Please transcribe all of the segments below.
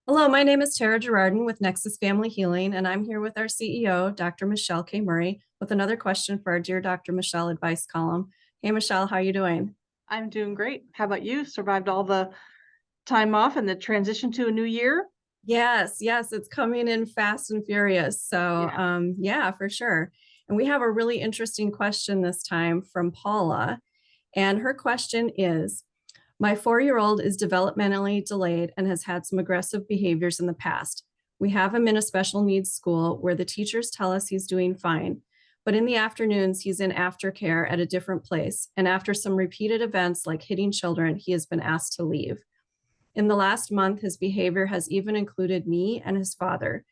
Hello, my name is Tera Girardin with Nexus Family Healing, and I'm here with our CEO, Dr. Michelle K. Murray, with another question for our Dear Dr. Michelle advice column. Hey, Michelle, how are you doing? I'm doing great. How about you? Survived all the time off and the transition to a new year? Yes, it's coming in fast and furious. So, Yeah. yeah, for sure. And we have a really interesting question this time from Paula. And her question is, my 4-year-old is developmentally delayed and has had some aggressive behaviors in the past. We have him in a special needs school where the teachers tell us he's doing fine. But in the afternoons, he's in aftercare at a different place. And after some repeated events like hitting children, he has been asked to leave. In the last month, his behavior has even included me and his father.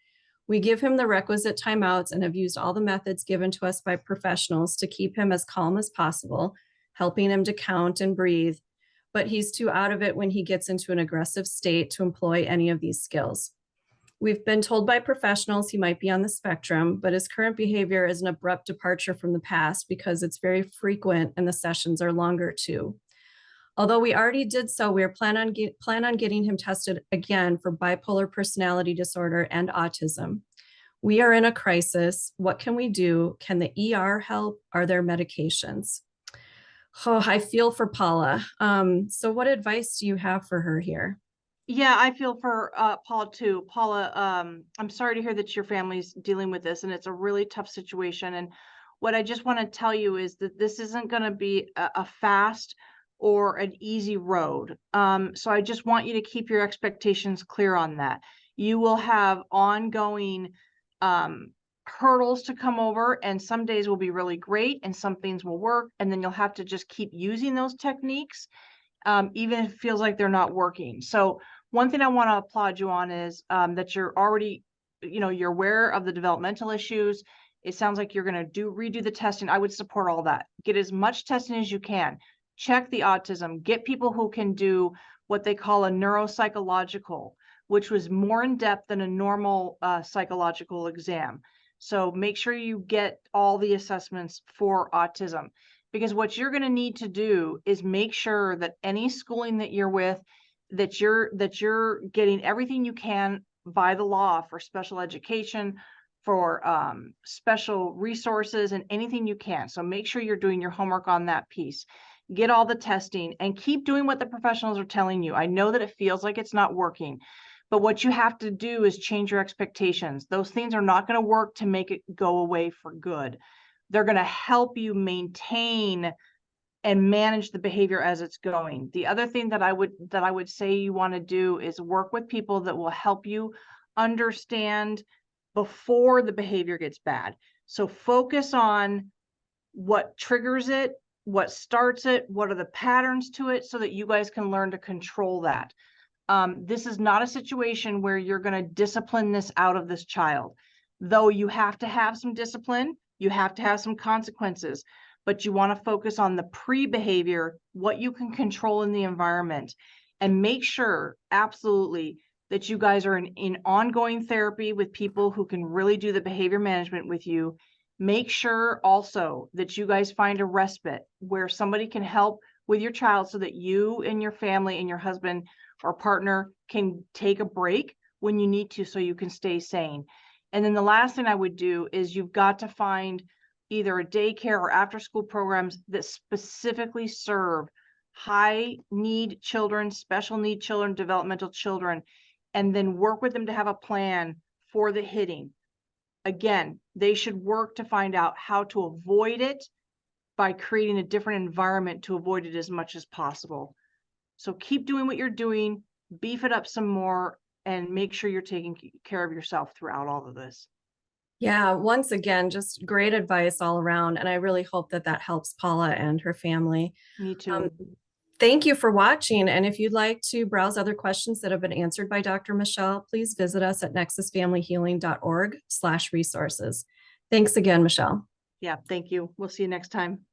We give him the requisite timeouts and have used all the methods given to us by professionals to keep him as calm as possible, helping him to count and breathe. But he's too out of it when he gets into an aggressive state to employ any of these skills. We've been told by professionals he might be on the spectrum, but his current behavior is an abrupt departure from the past because it's very frequent and the sessions are longer too. Although we already did so, we are plan on getting him tested again for bipolar personality disorder and autism. We are in a crisis. What can we do? Can the ER help? Are there medications? Oh, I feel for Paula. So what advice do you have for her here? Yeah, I feel for Paula too. Paula, I'm sorry to hear that your family's dealing with this and it's a really tough situation. And what I just want to tell you is that this isn't going to be a fast or an easy road. So I just want you to keep your expectations clear on that. You will have ongoing um, hurdles to come over, and some days will be really great and some things will work. And then you'll have to just keep using those techniques, even if it feels like they're not working. So one thing I want to applaud you on is that you're already, you're aware of the developmental issues. It sounds like you're going to redo the testing. I would support all that. Get as much testing as you can. Check the autism. Get people who can do what they call a neuropsychological, which was more in depth than a normal psychological exam. So make sure you get all the assessments for autism, because what you're going to need to do is make sure that any schooling that you're with, that you're getting everything you can by the law for special education, for special resources, and anything you can. So make sure you're doing your homework on that piece. Get all the testing and keep doing what the professionals are telling you. I know that it feels like it's not working, but what you have to do is change your expectations. Those things are not going to work to make it go away for good. They're going to help you maintain and manage the behavior as it's going. The other thing that I would say you want to do is work with people that will help you understand before the behavior gets bad. So focus on what triggers it, what starts it, what are the patterns to it, so that you guys can learn to control that. This is not a situation where you're going to discipline this out of this child. Though you have to have some discipline, you have to have some consequences, but you want to focus on the pre-behavior, what you can control in the environment, and make sure absolutely that you guys are in ongoing therapy with people who can really do the behavior management with you. Make sure also that you guys find a respite where somebody can help with your child so that you and your family and your husband or partner can take a break when you need to, so you can stay sane. And then the last thing I would do is you've got to find either a daycare or after school programs that specifically serve high need children, special need children, developmental children, and then work with them to have a plan for the hitting. Again, they should work to find out how to avoid it by creating a different environment to avoid it as much as possible. So keep doing what you're doing, beef it up some more, and make sure you're taking care of yourself throughout all of this. Yeah, once again, just great advice all around. And I really hope that that helps Paula and her family. Me Um, too. Thank you for watching. And if you'd like to browse other questions that have been answered by Dr. Michelle, please visit us at nexusfamilyhealing.org/resources. Thanks again, Michelle. Yeah, thank you. We'll see you next time.